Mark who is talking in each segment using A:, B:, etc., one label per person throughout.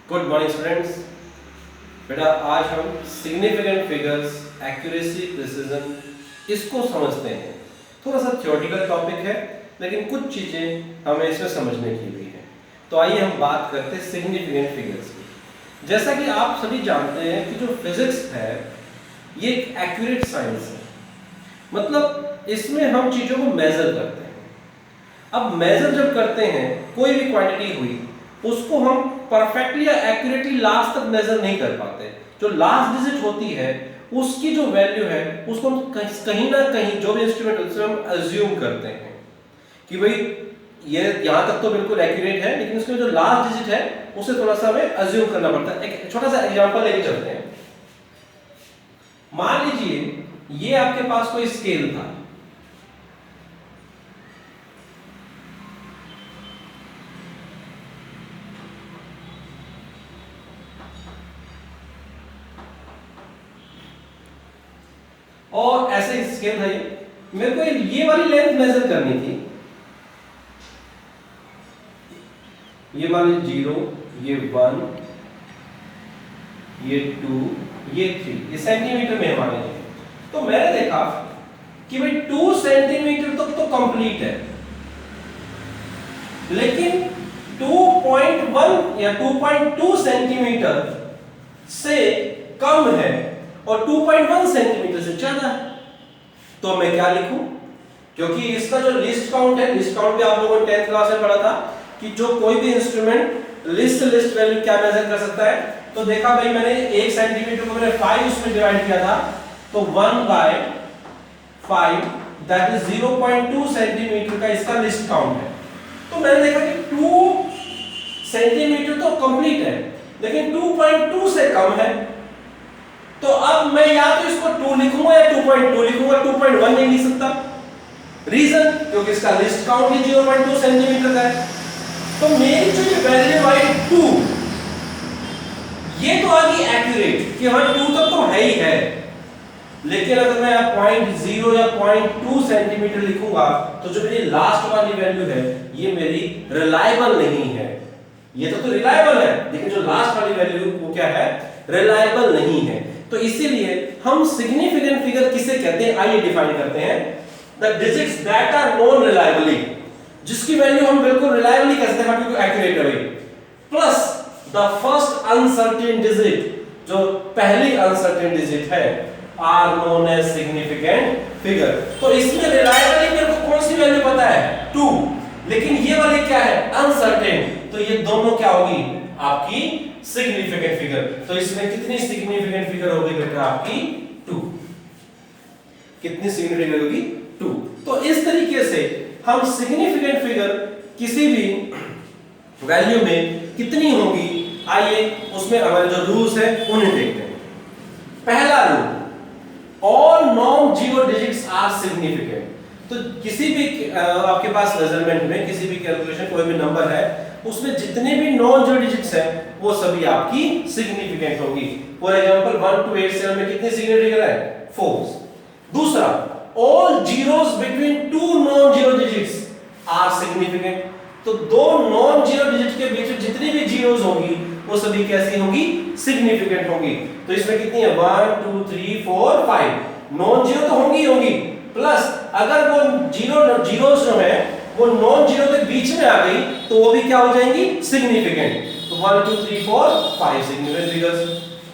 A: Good morning students. बेटा आज हम सिग्निफिकेंट फिगर्स, एक्यूरेसी, प्रिसिजन इसको समझते हैं। थोड़ा सा थ्योरेटिकल टॉपिक है लेकिन कुछ चीजें हमें इसमें समझने की भी है। तो आइए हम बात करते हैं सिग्निफिकेंट फिगर्स की। जैसा कि आप सभी जानते हैं कि जो फिजिक्स है ये एक एक्यूरेट साइंस है, मतलब इसमें हम चीजों को मेजर करते हैं। अब मेजर जब करते हैं कोई भी क्वांटिटी हुई उसको हम परफेक्टली या एक्यूरेटली लास्ट तक मेजर नहीं कर पाते। जो लास्ट डिजिट होती है उसकी जो वैल्यू है उसको हम कहीं ना कहीं जो भी इंस्ट्रूमेंट उससे हम अज्यूम करते हैं कि भाई ये यहाँ तक तो बिल्कुल एक्यूरेट है, लेकिन उसमें जो लास्ट डिजिट है उसे थोड़ा सा हमें अज्यूम करना पड़ता है। एक छोटा सा एग्जांपल लेके चलते हैं। मान लीजिए ये आपके पास कोई स्केल था, और ऐसे स्केल था ये, मेरे को ये वाली लेंथ मेजर करनी थी। ये मान लीजिए 0, ये 1, ये 2, ये 3, ये सेंटीमीटर में मान लीजिए। तो मैंने देखा कि भाई 2 सेंटीमीटर तक तो कंप्लीट है, लेकिन 2.1 या 2.2 सेंटीमीटर से कम है और 2.1 सेंटीमीटर से ज्यादा है। तो मैं क्या लिखूं? क्योंकि इसका जो लिस्ट काउंट है, लिस्ट काउंट भी आप लोगों ने 10th क्लास में पढ़ा था कि जो कोई भी इंस्ट्रूमेंट लिस्ट वैल्यू क्या मेजर कर सकता है। तो देखा भाई मैंने 1 सेंटीमीटर को मैंने 5 उसमें डिवाइड किया था, तो 1/5 दैट इज 0.2 सेंटीमीटर का इसका लिस्ट काउंट है। तो मैंने देखा कि 2 सेंटीमीटर तो कंप्लीट है, लेकिन 2.2 से कम है। तो अब मैं या तो इसको 2 लिखूंगा या 2.2 लिखूंगा, 2.1 नहीं लिख सकता। रीजन क्योंकि इसका लिस्ट काउंट ही 0.2 सेंटीमीटर का है। तो मेरी जो ये वैल्यू आई 2, ये तो आ गई एक्यूरेट कि हाँ 2 तक तो है ही है। लेकिन अगर मैं 0.0 या 0.2 सेंटीमीटर लिखूंगा तो जो मेरी लास्ट वाली वैल्यू है ये मेरी रिलायबल नहीं है। ये तो रिलायबल है, लेकिन जो लास्ट वाली वैल्यू वो क्या है? रिलायबल नहीं है। तो इसीलिए हम सिग्निफिकेंट फिगर किसे कहते हैं आइए डिफाइन करते हैं। The digits that are known reliably, जिसकी वैल्यू हम बिल्कुल रिलायबली कह सकते हैं क्योंकि एक्यूरेट है, plus the first uncertain digit, जो पहली अनसर्टेन डिजिट है, are known as significant figure. तो इसमें रिलायबली मेरे को कौन सी वैल्यू पता है? 2, लेकिन ये वाली क्या है? अनसर्टेन। तो ये दोनों क्या होगी? आपकी सिग्निफिकेंट फिगर। तो इसमें कितनी सिग्निफिकेंट फिगर होगी बेटा? आपकी 2। कितनी सिग्निफिकेंट होगी? 2। तो इस तरीके से हम सिग्निफिकेंट फिगर किसी भी वैल्यू में कितनी होगी, आइए उसमें हमारे जो रूल्स है उन्हें देखते हैं। पहला rule, all non zero digits are significant. तो किसी भी आपके पास मेजरमेंट में किसी भी कैलकुलेशन कोई भी नंबर है उसमें जितने भी नॉन जीरो डिजिट्स हैं वो सभी आपकी सिग्निफिकेंट होगी। फॉर एग्जांपल 1 to 8 7 में कितनी सिग्निफिकेंट है? 4। दूसरा, all zeros between 2 non zero digits are significant. तो दो नॉन जीरो डिजिट के बीच में जितनी भी जीरोस होंगी वो सभी कैसी होंगी? सिग्निफिकेंट होंगी। तो इसमें कितनी है? 1 2 3 4 5 नॉन जीरो तो होंगी, प्लस अगर वो जीरोस जो है वो नॉन जीरो के बीच में आ गई तो वो भी क्या हो जाएंगी? सिग्निफिकेंट। तो 1 2 3 4 5 significant figures.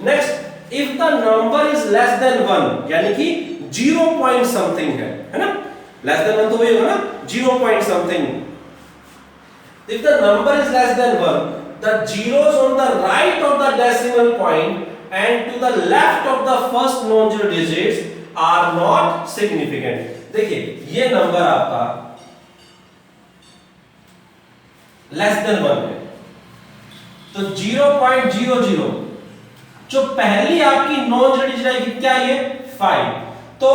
A: Next, if the number is less than 1, यानी कि 0 पॉइंट समथिंग है ना? लेस देन 1 तो वही होगा ना, 0 point something. If the number is less than 1, the zeros on the right of the decimal point and to the left of the first non-zero digits are not significant. देखिए ये number आपका less than 1 है, तो 0.00 जो पहली आपकी non-zero digit आएगी क्या? ये 5। तो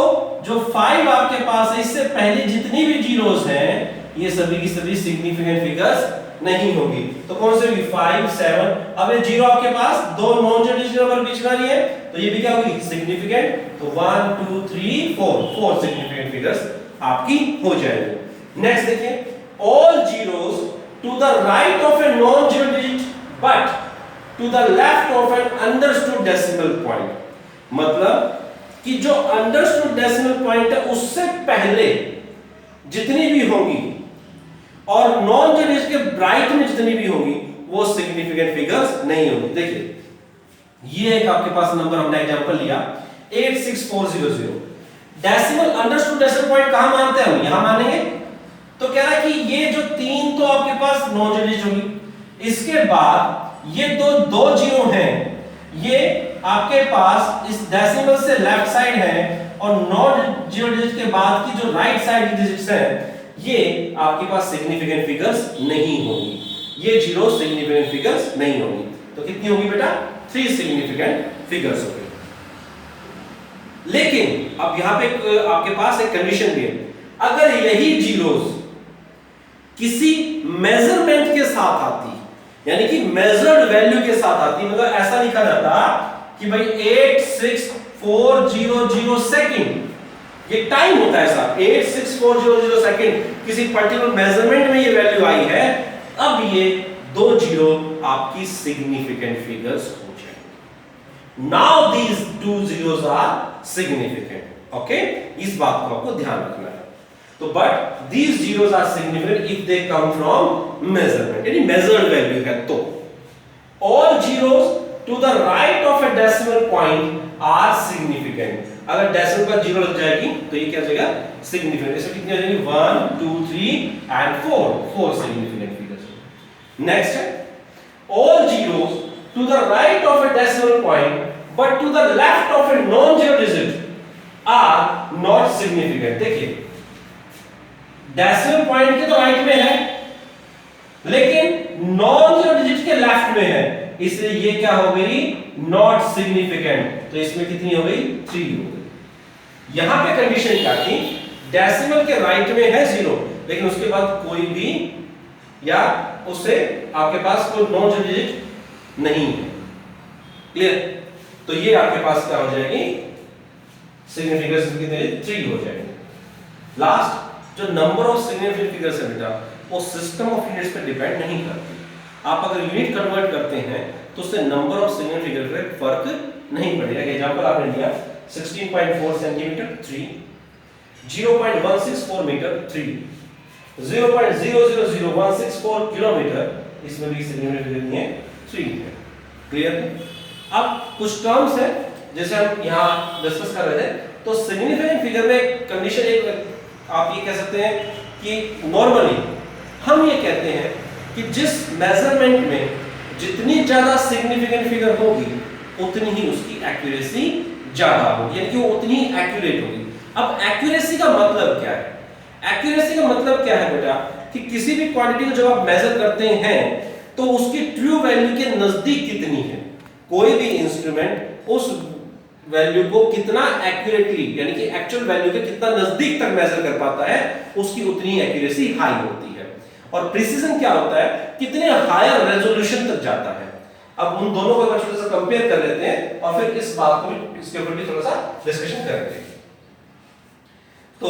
A: जो 5 आपके पास है इससे पहले जितनी भी जीरोस हैं ये सभी की सभी सिग्निफिकेंट फिगर्स नहीं होगी। तो कौन से होगी? 5 7। अब ये जीरो आपके पास दो नॉन जीरो डिजिट नंबर बीच में आ रही है तो ये भी क्या होगी? सिग्निफिकेंट। तो 1 2 3 4 सिग्निफिकेंट फिगर्स आपकी हो जाएंगे। नेक्स्ट देखिए, all zeros to the right of a non-zero digit but to the left of an understood decimal point, मतलब कि जो अंडरस्टूड डेसिमल पॉइंट है उससे पहले जितनी भी होगी और नॉन जेड के राइट में जितनी भी होगी वो सिग्निफिकेंट फिगर्स नहीं होगी। देखिए ये एक आपके पास नंबर हमने एग्जांपल लिया 86400, डेसिमल अंडरस्टूड डेसिमल पॉइंट कहां मानते हैं हम, यहां मानेंगे। तो कह रहा है कि ये जो 3 तो आपके पास नॉन जेड होगी, इसके बाद ये दो जीरो हैं, ये आपके पास इस डेसिमल से लेफ्ट साइड है और नॉन जीरो डिजिट के बाद की जो राइट साइड की डिजिट्स है ये आपके पास सिग्निफिकेंट फिगर्स नहीं होंगी, ये जीरो सिग्निफिकेंट फिगर्स नहीं होंगी। तो कितनी होगी बेटा, 3 सिग्निफिकेंट फिगर्स होंगी। लेकिन अब यहां पे आपके पास एक कंडीशन भी है, अगर यही जीरोस किसी मेजरमेंट के साथ आती, यानी कि मेजर्ड वैल्यू के साथ आती, मतलब ऐसा लिखा जाता कि भाई 86400 सेकंड, ये टाइम होता है ऐसा 86400 सेकंड, किसी पर्टिकुलर मेजरमेंट में ये वैल्यू आई है, अब ये 2 जीरो आपकी सिग्निफिकेंट फिगर्स हो जाएंगे। Now these 2 zeros are significant. Okay, इस बात को आपको ध्यान रखना है। तो but these zeros are significant if they come from measurement, यानी measured value है तो। all zeros to the right of a decimal point are significant। अगर डेसिमल पर जीरो लग जाएगी तो ये क्या हो जाएगा, सिग्निफिकेंट। इसमें कितनी आ जाएगी, 1 2 3 and 4 सिग्निफिकेंट फिगर्स। नेक्स्ट है all zeros to the right of a decimal point but to the left of a non-zero digit are not significant। देखिए डेसिमल पॉइंट के तो राइट में है लेकिन नॉन जीरो डिजिट के लेफ्ट में है, इसलिए ये क्या हो गई, नॉट सिग्निफिकेंट। तो इसमें कितनी हो गई, 3 हो गई। यहां पे कंडीशन क्या थी, डेसिमल के राइट में है 0 लेकिन उसके बाद कोई भी या उससे आपके पास कोई नॉन जीरो डिजिट नहीं है। क्लियर, तो ये आपके पास क्या हो जाएगी, सिग्निफिकेंस कितने, 3 हो जाएंगे। लास्ट जो नंबर ऑफ सिग्निफिकेंट फिगर्स है बेटा वो सिस्टम ऑफ यूनिट्स पे डिपेंड नहीं करती। आप अगर यूनिट कन्वर्ट करते हैं तो उससे नंबर ऑफ सिग्निफिकेंट फिगर पे फर्क नहीं पड़ेगा। एग्जांपल आपने लिया 16.4 सेंटीमीटर 3, 0.164 मीटर 3, 0.000164 किलोमीटर, इसमें भी सिग्निफिकेंट फिगर नहीं है, 3 है। क्लियर है। अब कुछ टर्म्स है जैसे हम यहां डिस्कस कर रहे थे, तो सिग्निफिकेंट फिगर में कंडीशन एक आप ये कह सकते हैं कि नॉर्मली हम ये कहते हैं कि जिस मेजरमेंट में जितनी ज्यादा सिग्निफिकेंट फिगर होगी उतनी ही उसकी एक्यूरेसी ज्यादा होगी, यानी कि वो उतनी ही एक्यूरेट होगी। अब एक्यूरेसी का मतलब क्या है, एक्यूरेसी का मतलब क्या है बेटा कि किसी भी क्वांटिटी को जब आप मेजर करते हैं तो उसकी ट्रू वैल्यू के नजदीक कितनी है। कोई भी इंस्ट्रूमेंट उस वैल्यू को कितना एक्यूरेटली यानी कि एक्चुअल वैल्यू के कितना नजदीक तक मेजर कर पाता है उसकी उतनी एक्यूरेसी हाई होती है। और प्रिसिजन क्या होता है, कितने हायर रेजोल्यूशन तक जाता है। अब उन दोनों को थोड़ा सा कंपेयर कर लेते हैं और फिर इस बात को भी इसके ऊपर भी थोड़ा सा डिस्कशन करेंगे। तो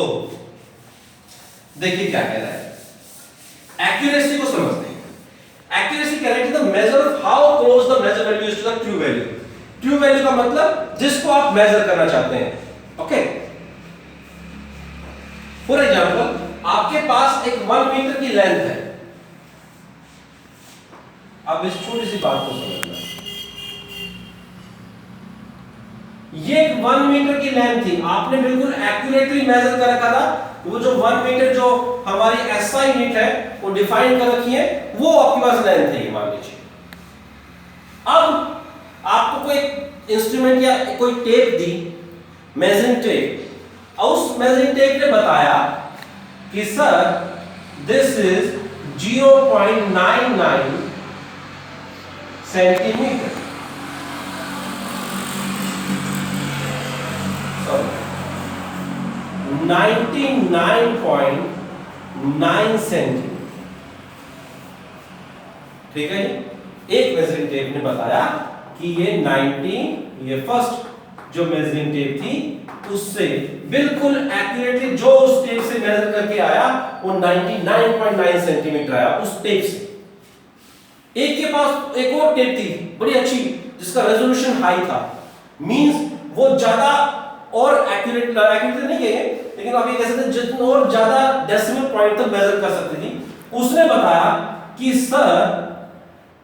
A: देखिए क्या कह रहा है, एक्यूरेसी को समझते हैं। एक्यूरेसी कह रहा है कि the measure of how close the measure value is to the true value. True value का मतलब जिसको आप मेजर करना चाहते हैं। ओके, फॉर एग्जांपल आपके पास एक 1 मीटर की लेंथ है। अब इस छोटी सी बात को समझना, ये 1 मीटर की लेंथ थी, आपने बिल्कुल एक्यूरेटली मेजर कर रखा था। वो जो 1 मीटर जो हमारी एसआई यूनिट है वो डिफाइन कर रखी है, वो आपके पास लेंथ है, ये मान लीजिए। अब आपको कोई इंस्ट्रूमेंट या कोई टेप दी, मेजरिंग टेप, और उस मेजरिंग टेप ने बताया कि sir this is 0.99 centimetre, sorry 99.9 centimetre. ठीक है, एक मेजरिंग टेप ने बताया कि ये 90, ये फर्स्ट जो मेजरिंग टेप थी उससे बिल्कुल एक्यूरेटली जो उस टेप से मेजर करके आया वो 99.9 सेंटीमीटर आया उस टेप से। एक के पास एक और टेप थी बड़ी अच्छी जिसका रेजोल्यूशन हाई था, मींस वो ज्यादा और एक्यूरेट नहीं कहेंगे लेकिन आप ये कह सकते हैं जितना और ज्यादा डेसिमल पॉइंट तक मेजर कर सकती थी। उसने बताया कि सर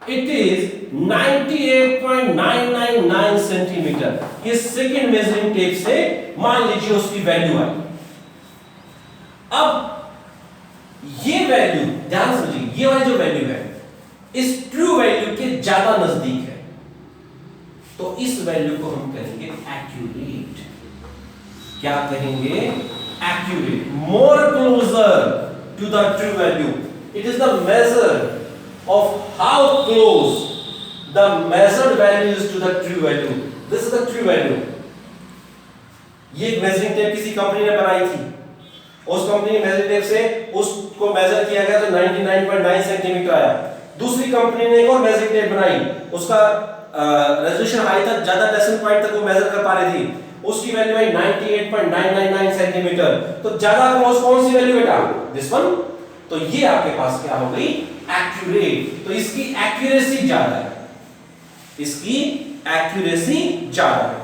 A: इट इज 98.999 सेंटीमीटर। ये सेकंड मेजरिंग टेप से मान लीजिए उसकी वैल्यू आई। अब ये वैल्यू ध्यान समझिए, ये वाली जो वैल्यू है इस ट्रू वैल्यू के ज्यादा नजदीक है, तो इस वैल्यू को हम कहेंगे एक्यूरेट। क्या कहेंगे? Accurate, more closer to the true value. It is the measure of how close the measured value is to the true value. This is the true value. ये एक मेजरिंग टेप किसी company ने बनाई थी, उस company ने measuring tape से उसको मेजर किया गया तो 99.9 सेंटीमीटर आया। दूसरी कंपनी ने एक और मेजरिंग टेप बनाई, उसका रेजोल्यूशन हाई था, ज्यादा डेसिमल पॉइंट तक वो मेजर कर पा रही थी, उसकी वैल्यू आई 98.999 सेंटीमीटर। तो ज्यादा क्लोज कौन सी वैल्यू बेटा? This one. तो ये आपके पास क्या हो गई? एक्यूरेट। तो इसकी एक्यूरेसी ज्यादा है, इसकी एक्यूरेसी ज्यादा है।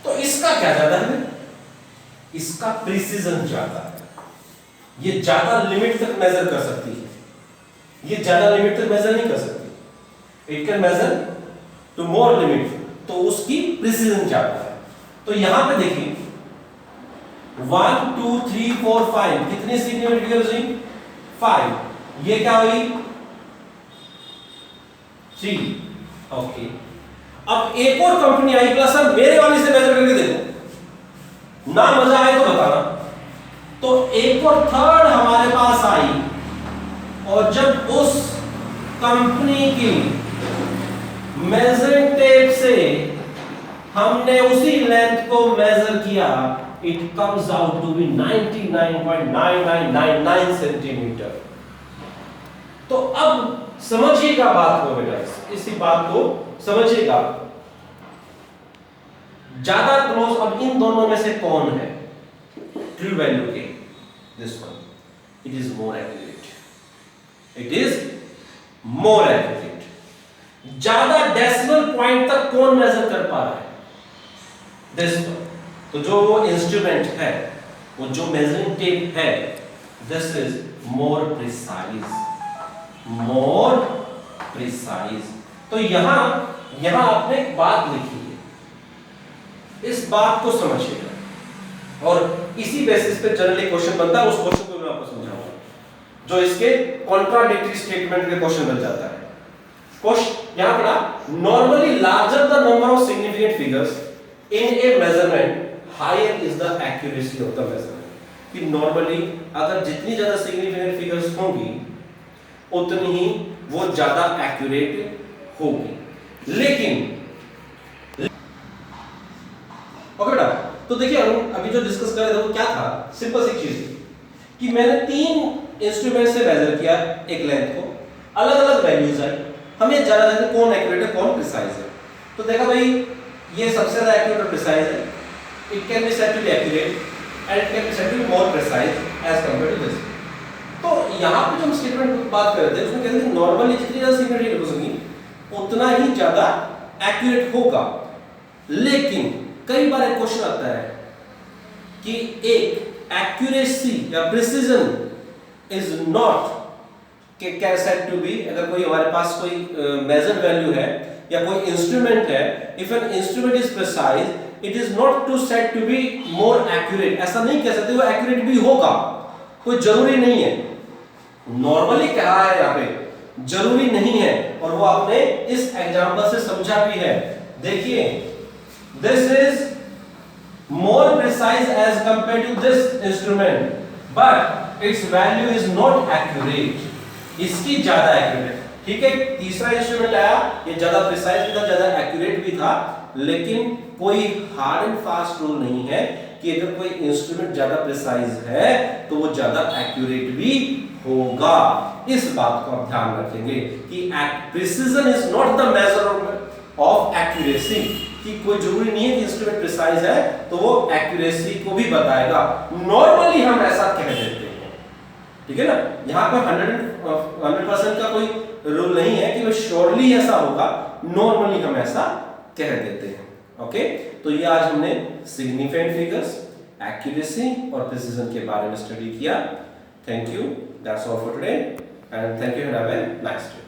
A: तो इसका क्या ज्यादा है? इसका प्रिसीजन ज्यादा है। ये ज्यादा लिमिट तक मेजर कर सकती है, ये ज्यादा लिमिट तक मेजर नहीं कर सकती। It can measure to more limit, तो उसकी प्रिसीजन ज्यादा है। तो यहां पे देखिए 1 2 3 4 5 कितनी सेंटीमीटर? 5। ये क्या हुई? 3। ओके, अब एक और कंपनी आई प्लस सर मेरे वाली से मेजर करके देखो, ना मजा आए तो बताना। तो एक और थर्ड हमारे पास आई, और जब उस कंपनी की मेजरिंग टेप से हमने उसी लेंथ को मेजर किया, it comes out to be 99.9999 centimetre. तो अब समझिएगा बात को बेटा, इसी बात को समझिएगा। ज्यादा क्लोज अब इन दोनों में से कौन है ट्रू वैल्यू के? This one. It is more accurate, it is more accurate. ज्यादा डेसिमल पॉइंट तक कौन मेजर कर पा रहा है? This one. तो जो वो इंस्ट्रूमेंट है, वो जो मेजरिंग टेप है, this is more precise, more precise. तो यहां आपने एक बात लिखी है, इस बात को समझिएगा, और इसी बेसिस पे जनरली क्वेश्चन बनता है। उस क्वेश्चन को मैं आपको समझाऊंगा जो इसके कॉन्ट्राडिक्टरी स्टेटमेंट के क्वेश्चन बन जाता है। क्वेश्चन यहां पर normally larger the number of significant figures in a measurement higher is the accuracy of the measurement. कि नॉर्मली अगर जितनी ज्यादा सिग्निफिकेंट फिगर्स होंगी उतनी ही वो ज्यादा एक्यूरेट होगी। लेकिन ओके बेटा, तो देखिए हम अभी जो डिस्कस कर रहे थे वो क्या था? सिंपल सी चीज थी कि मैंने 3 इंस्ट्रूमेंट से मेजर किया एक लेंथ को, अलग अलग वैल्यूज आई, हमें जाना था कौन एक्यूरेट है कौन प्रिसाइज है। तो देखा भाई ये सबसे ज्यादा एक्यूरेट और प्रिसाइज है, it can be said to be accurate and it can be said to be more precise as compared to this. तो यहाँ पे जो हम स्टेटमेंट की बात कर रहे थे उसमें कहते हैं नॉर्मली जितनी ज्यादा सिग्निफिकेंट होगी उतना ही ज्यादा एक्यूरेट होगा। लेकिन कई बार एक क्वेश्चन आता है कि एक एक्यूरेसी या precision is not can said to be, अगर कोई हमारे पास कोई मेजर्ड वैल्यू है या कोई इंस्ट्रूमेंट है, if an instrument is precise it is not to said to be more accurate. ऐसा नहीं कह सकते, वो एक्यूरेट भी होगा, कोई जरूरी नहीं है। नॉर्मली कह रहा है यहाँ पे, जरूरी नहीं है, और वो आपने इस एग्जांपल से समझा भी है। देखिए this is more precise as compared to this instrument but its value is not accurate. इसकी ज्यादा एक्यूरेट, ठीक है। तीसरा इंस्ट्रूमेंट आया, ये ज्यादा प्रिसाइज भी था, ज्यादा एक्यूरेट भी था, लेकिन कोई हार्ड एंड फास्ट रूल नहीं है कि अगर कोई इंस्ट्रूमेंट ज्यादा प्रिसाइज है तो वो ज्यादा एक्यूरेट भी होगा। इस बात को आप ध्यान रखेंगे कि precision is not the measurement of accuracy, कि कोई जरूरी नहीं है कि इंस्ट्रूमेंट प्रिसाइज है तो वो एक्यूरेसी को भी बताएगा। नॉर्मली हम ऐसा कह देते हैं, ठीक है ना। यहाँ पर 100% का कोई रूल नहीं है कि वो श्योरली ऐसा होगा, नॉर्मली हम ऐसा कह देते हैं। ओके, तो ये आज हमने सिग्निफिकेंट फिगर्स, एक्यूरेसी और प्रिसिजन के बारे में स्टडी किया। Thank you, that's all for today and thank you and have a nice day.